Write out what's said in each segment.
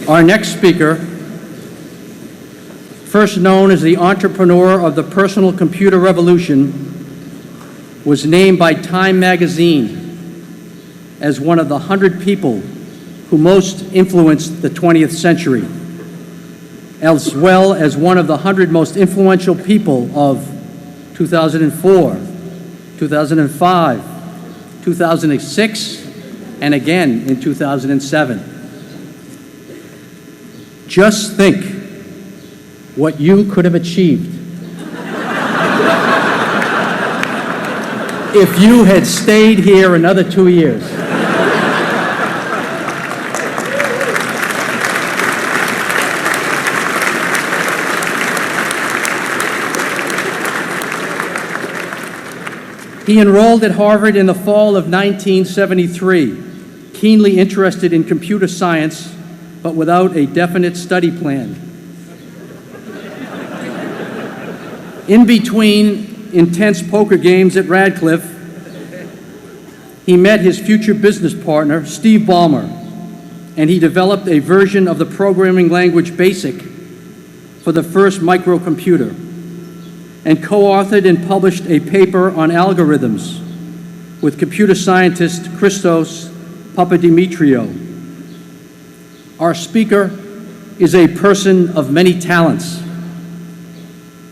Our next speaker, first known as the entrepreneur of the personal computer revolution, was named by Time magazine as one of the 100 people who most influenced the 20th century, as well as one of the 100 most influential people of 2004, 2005, 2006, and again in 2007. Just think what you could have achieved if you had stayed here another 2 years. He enrolled at Harvard in the fall of 1973, keenly interested in computer science, but without a definite study plan. In between intense poker games at Radcliffe, he met his future business partner, Steve Ballmer, and he developed a version of the programming language BASIC for the first microcomputer, and co-authored and published a paper on algorithms with computer scientist Christos Papadimitriou. Our speaker is a person of many talents.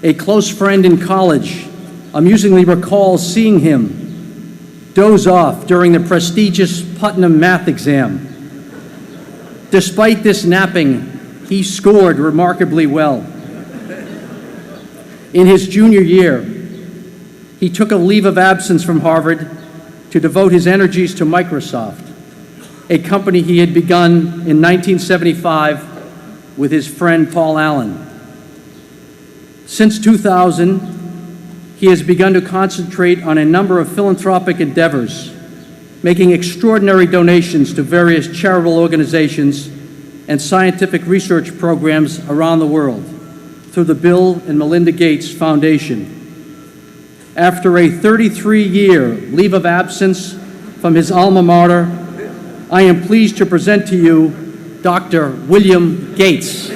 A close friend in college amusingly recalls seeing him doze off during the prestigious Putnam math exam. Despite this napping, he scored remarkably well. In his junior year, he took a leave of absence from Harvard to devote his energies to Microsoft, a company he had begun in 1975 with his friend Paul Allen. Since 2000, he has begun to concentrate on a number of philanthropic endeavors, making extraordinary donations to various charitable organizations and scientific research programs around the world through the Bill and Melinda Gates Foundation. After a 33-year leave of absence from his alma mater, I am pleased to present to you Dr. William Gates.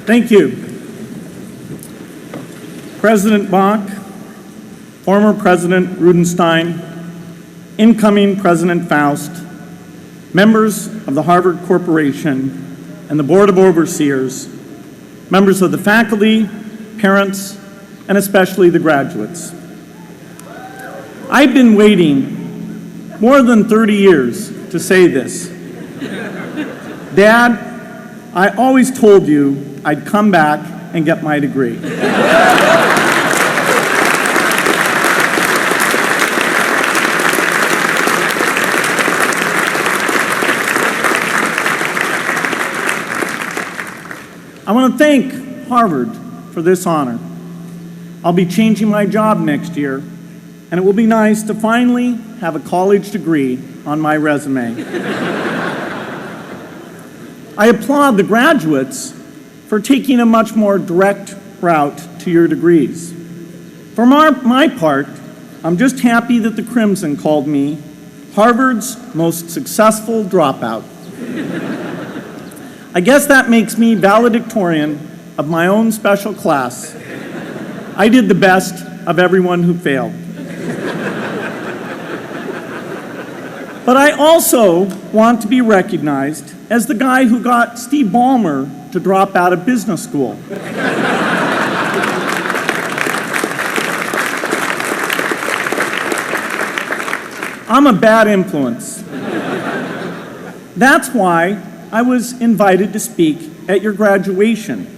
Thank you. President Bach, former President Rudenstein, incoming President Faust, members of the Harvard Corporation and the Board of Overseers, members of the faculty, parents, and especially the graduates. I've been waiting more than 30 years to say this. Dad, I always told you I'd come back and get my degree. I want to thank Harvard for this honor. I'll be changing my job next year, and it will be nice to finally have a college degree on my resume. I applaud the graduates for taking a much more direct route to your degrees. For my part, I'm just happy that the Crimson called me Harvard's most successful dropout. I guess that makes me valedictorian of my own special class. I did the best of everyone who failed. But I also want to be recognized as the guy who got Steve Ballmer to drop out of business school. I'm a bad influence. That's why I was invited to speak at your graduation.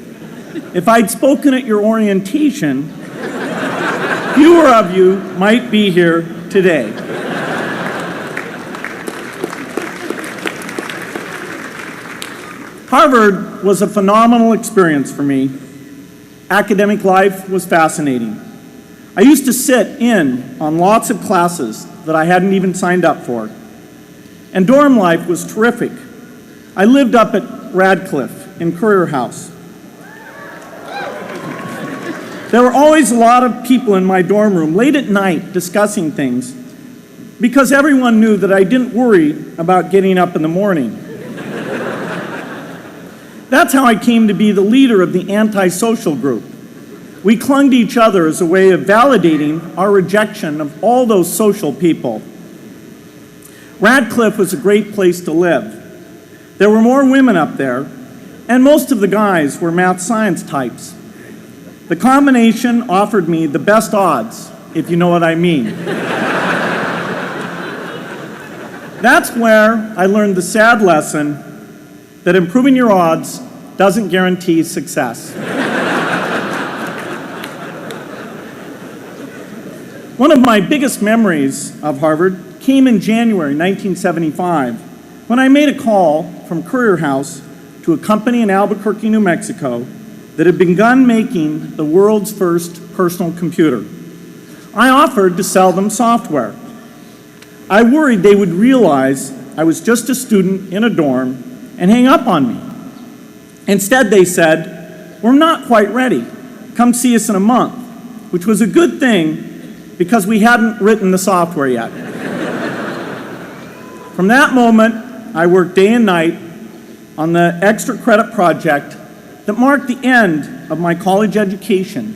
If I'd spoken at your orientation, fewer of you might be here today. Harvard was a phenomenal experience for me. Academic life was fascinating. I used to sit in on lots of classes that I hadn't even signed up for. And dorm life was terrific. I lived up at Radcliffe in Currier House. There were always a lot of people in my dorm room late at night discussing things because everyone knew that I didn't worry about getting up in the morning. That's how I came to be the leader of the antisocial group. We clung to each other as a way of validating our rejection of all those social people. Radcliffe was a great place to live. There were more women up there, and most of the guys were math science types. The combination offered me the best odds, if you know what I mean. That's where I learned the sad lesson that improving your odds doesn't guarantee success. One of my biggest memories of Harvard came in January 1975 when I made a call from Currier House to a company in Albuquerque, New Mexico that had begun making the world's first personal computer. I offered to sell them software. I worried they would realize I was just a student in a dorm and hang up on me. Instead, they said, "We're not quite ready. Come see us in a month," which was a good thing because we hadn't written the software yet. From that moment, I worked day and night on the extra credit project that marked the end of my college education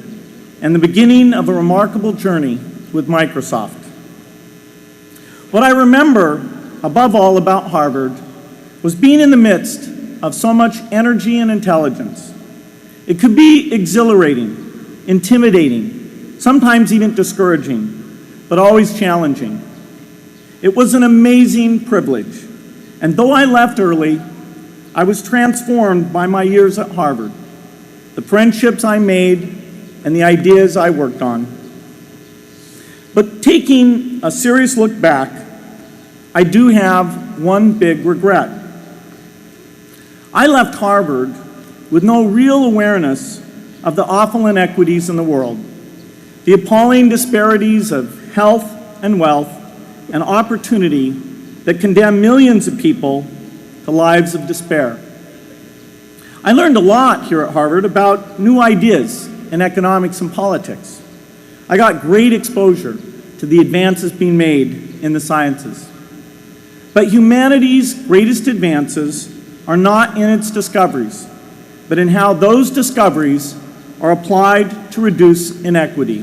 and the beginning of a remarkable journey with Microsoft. What I remember above all about Harvard was being in the midst of so much energy and intelligence. It could be exhilarating, intimidating, sometimes even discouraging, but always challenging. It was an amazing privilege, and though I left early, I was transformed by my years at Harvard, the friendships I made, and the ideas I worked on. But taking a serious look back, I do have one big regret. I left Harvard with no real awareness of the awful inequities in the world, the appalling disparities of health and wealth and opportunity that condemn millions of people to lives of despair. I learned a lot here at Harvard about new ideas in economics and politics. I got great exposure to the advances being made in the sciences. But humanity's greatest advances are not in its discoveries, but in how those discoveries are applied to reduce inequity.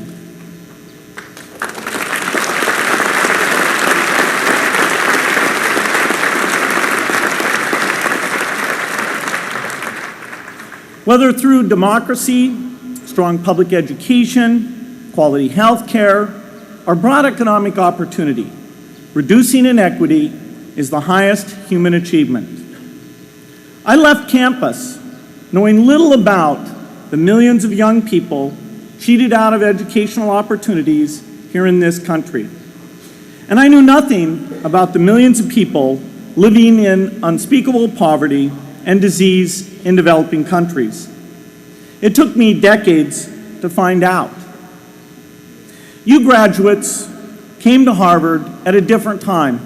Whether through democracy, strong public education, quality health care, or broad economic opportunity, reducing inequity is the highest human achievement. I left campus knowing little about the millions of young people cheated out of educational opportunities here in this country. And I knew nothing about the millions of people living in unspeakable poverty and disease in developing countries. It took me decades to find out. You graduates came to Harvard at a different time.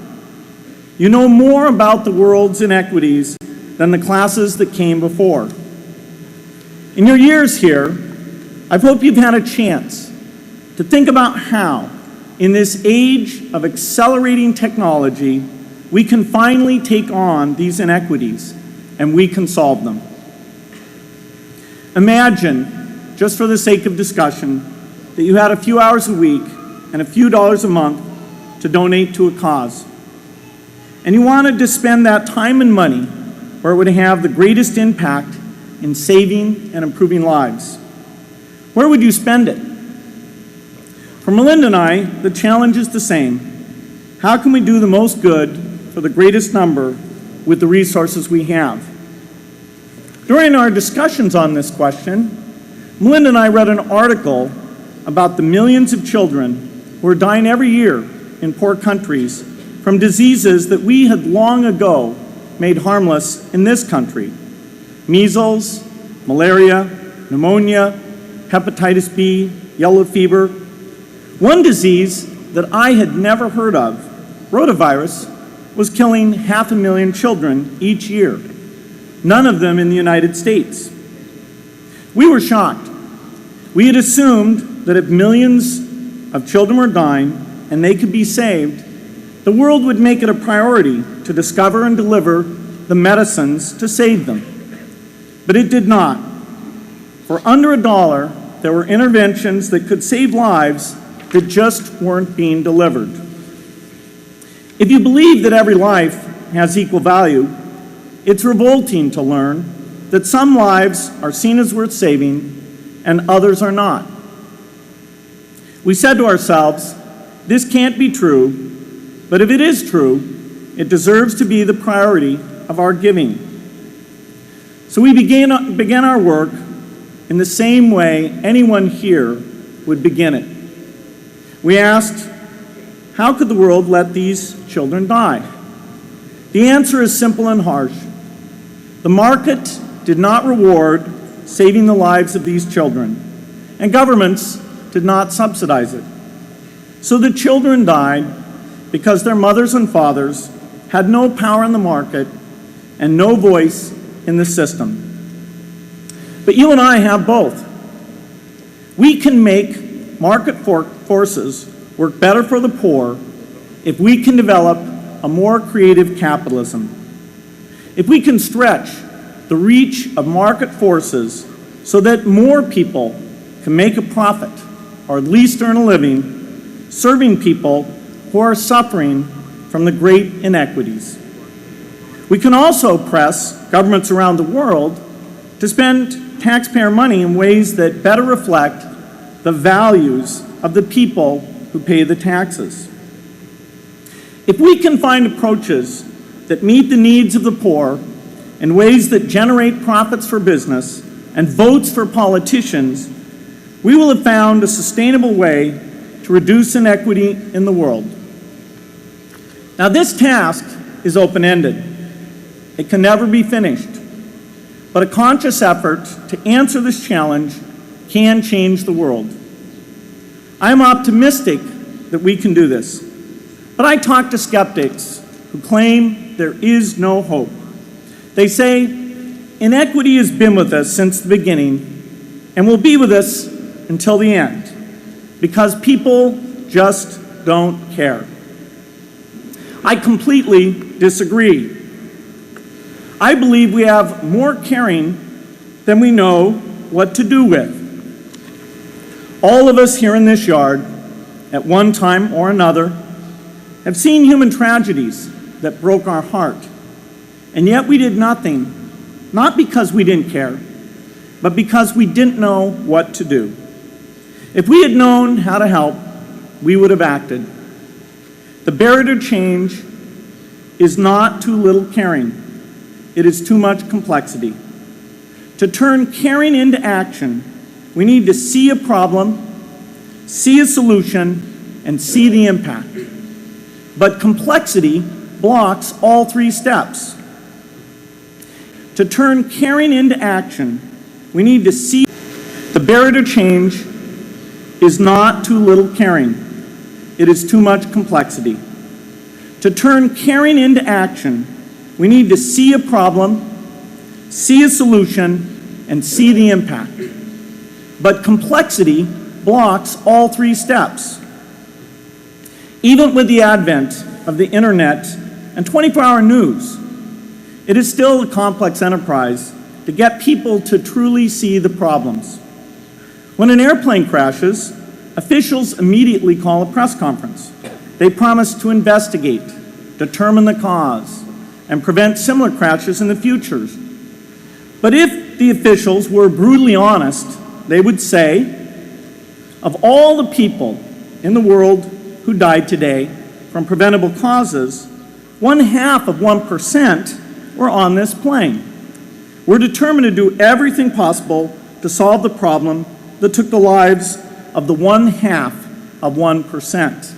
You know more about the world's inequities than the classes that came before. In your years here, I hope you've had a chance to think about how, in this age of accelerating technology, we can finally take on these inequities and we can solve them. Imagine, just for the sake of discussion, that you had a few hours a week and a few dollars a month to donate to a cause. And you wanted to spend that time and money where it would have the greatest impact in saving and improving lives. Where would you spend it? For Melinda and I, the challenge is the same. How can we do the most good for the greatest number with the resources we have? During our discussions on this question, Melinda and I read an article about the millions of children who are dying every year in poor countries from diseases that we had long ago made harmless in this country. measles, malaria, pneumonia, hepatitis B, yellow fever. One disease that I had never heard of, rotavirus, was killing 500,000 children each year, none of them in the United States. We were shocked. We had assumed that if millions of children were dying and they could be saved, the world would make it a priority to discover and deliver the medicines to save them. But it did not. For under $1, there were interventions that could save lives that just weren't being delivered. If you believe that every life has equal value, it's revolting to learn that some lives are seen as worth saving and others are not. We said to ourselves, this can't be true, but if it is true, it deserves to be the priority of our giving. So we began our work in the same way anyone here would begin it. We asked, how could the world let these children die? The answer is simple and harsh. The market did not reward saving the lives of these children, and governments did not subsidize it. So the children died because their mothers and fathers had no power in the market and no voice in the system. But you and I have both. We can make market forces work better for the poor if we can develop a more creative capitalism. If we can stretch the reach of market forces so that more people can make a profit or at least earn a living serving people who are suffering from the great inequities. We can also press governments around the world to spend taxpayer money in ways that better reflect the values of the people who pay the taxes. If we can find approaches that meet the needs of the poor in ways that generate profits for business and votes for politicians, we will have found a sustainable way to reduce inequity in the world. Now, this task is open-ended. It can never be finished. But a conscious effort to answer this challenge can change the world. I am optimistic that we can do this. But I talk to skeptics who claim there is no hope. They say, inequity has been with us since the beginning and will be with us until the end, because people just don't care. I completely disagree. I believe we have more caring than we know what to do with. All of us here in this yard, at one time or another, have seen human tragedies that broke our heart, and yet we did nothing, not because we didn't care, but because we didn't know what to do. If we had known how to help, we would have acted. The barrier to change is not too little caring. It is too much complexity. To turn caring into action, we need to see a problem, see a solution, and see the impact. But complexity blocks all three steps. To turn caring into action, we need to see the barrier to change is not too little caring. It is too much complexity. To turn caring into action, we need to see a problem, see a solution, and see the impact. But complexity blocks all three steps. Even with the advent of the internet and 24-hour news, it is still a complex enterprise to get people to truly see the problems. When an airplane crashes, officials immediately call a press conference. They promise to investigate, determine the cause, and prevent similar crashes in the future. But if the officials were brutally honest, they would say, of all the people in the world who died today from preventable causes, 0.5% were on this plane. We're determined to do everything possible to solve the problem that took the lives of the 0.5%.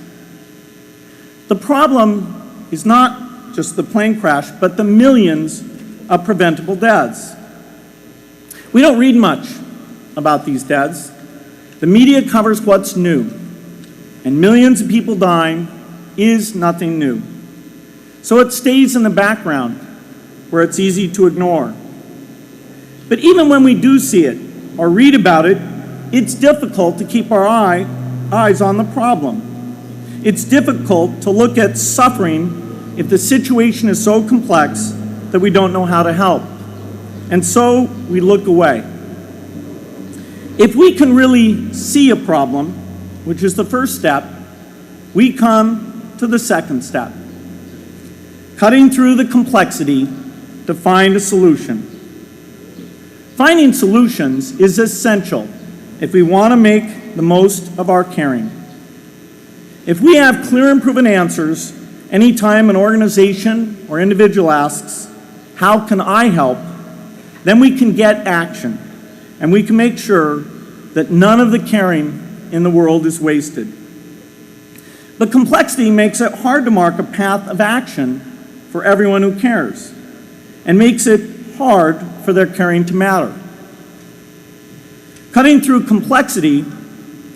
The problem is not just the plane crash, but the millions of preventable deaths. We don't read much about these deaths. The media covers what's new, and millions of people dying is nothing new. So it stays in the background where it's easy to ignore. But even when we do see it or read about it, it's difficult to keep our eyes on the problem. It's difficult to look at suffering if the situation is so complex that we don't know how to help. And so we look away. If we can really see a problem, which is the first step, we come to the second step, cutting through the complexity to find a solution. Finding solutions is essential if we want to make the most of our caring. If we have clear and proven answers anytime an organization or individual asks, "How can I help?" then we can get action, and we can make sure that none of the caring in the world is wasted. But complexity makes it hard to mark a path of action for everyone who cares, and makes it hard for their caring to matter. Cutting through complexity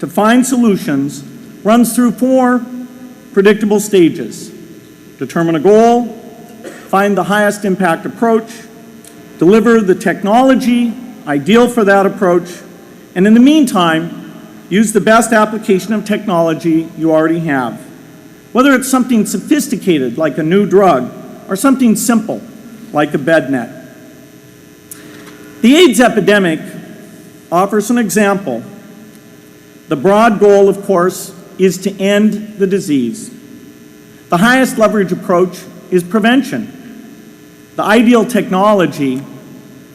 to find solutions runs through 4 predictable stages. Determine a goal, find the highest impact approach, deliver the technology ideal for that approach, and in the meantime, use the best application of technology you already have. Whether it's something sophisticated like a new drug or something simple like a bed net. The AIDS epidemic offers an example. The broad goal, of course, is to end the disease. The highest leverage approach is prevention. The ideal technology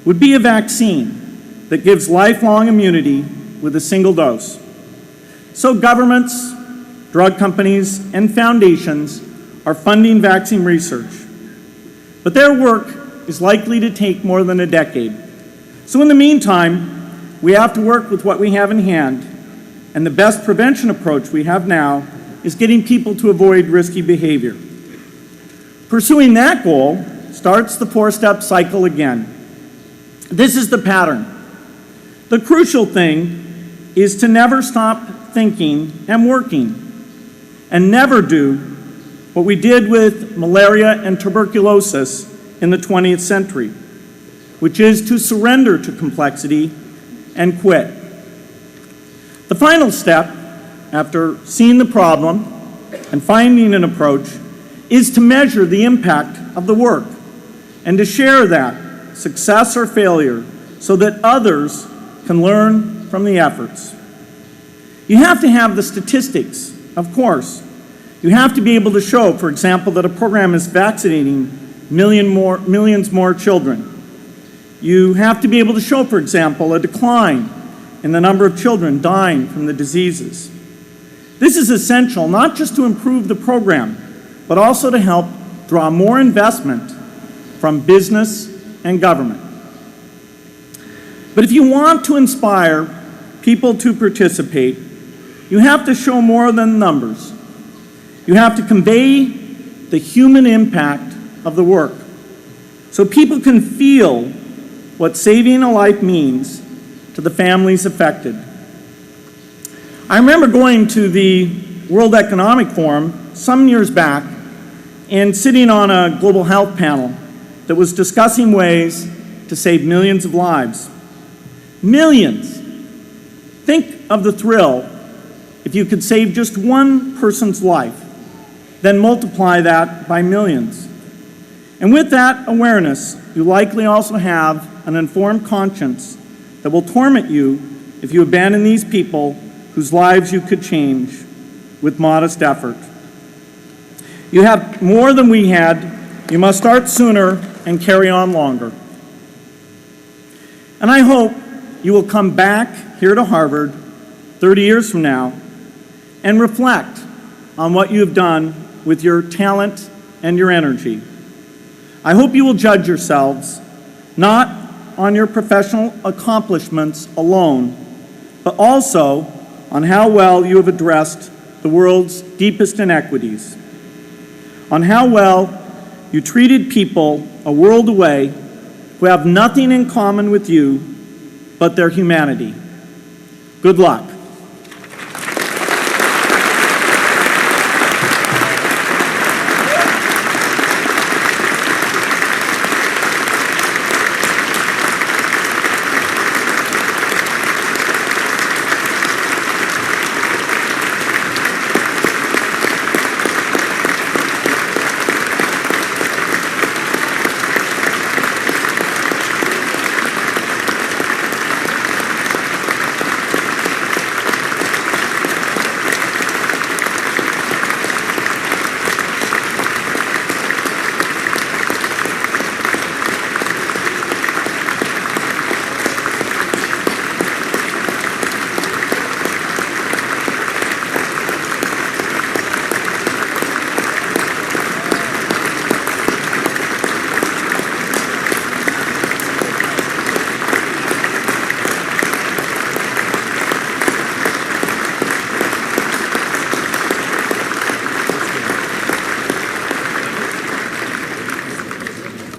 would be a vaccine that gives lifelong immunity with a single dose. So governments, drug companies, and foundations are funding vaccine research. But their work is likely to take more than a decade. So in the meantime, we have to work with what we have in hand, and the best prevention approach we have now is getting people to avoid risky behavior. Pursuing that goal starts the 4-step cycle again. This is the pattern. The crucial thing is to never stop thinking and working, and never do what we did with malaria and tuberculosis in the 20th century, which is to surrender to complexity and quit. The final step, after seeing the problem and finding an approach, is to measure the impact of the work and to share that, success or failure, so that others can learn from the efforts. You have to have the statistics, of course. You have to be able to show, for example, that a program is vaccinating millions more children. You have to be able to show, for example, a decline in the number of children dying from the diseases. This is essential not just to improve the program, but also to help draw more investment from business and government. But if you want to inspire people to participate, you have to show more than numbers. You have to convey the human impact of the work so people can feel what saving a life means to the families affected. I remember going to the World Economic Forum some years back and sitting on a global health panel that was discussing ways to save millions of lives. Millions! Think of the thrill if you could save just one person's life, then multiply that by millions. And with that awareness, you likely also have an informed conscience that will torment you if you abandon these people whose lives you could change with modest effort. You have more than we had. You must start sooner and carry on longer. And I hope you will come back here to Harvard 30 years from now and reflect on what you have done with your talent and your energy. I hope you will judge yourselves not on your professional accomplishments alone, but also on how well you have addressed the world's deepest inequities, on how well you treated people a world away who have nothing in common with you but their humanity. Good luck.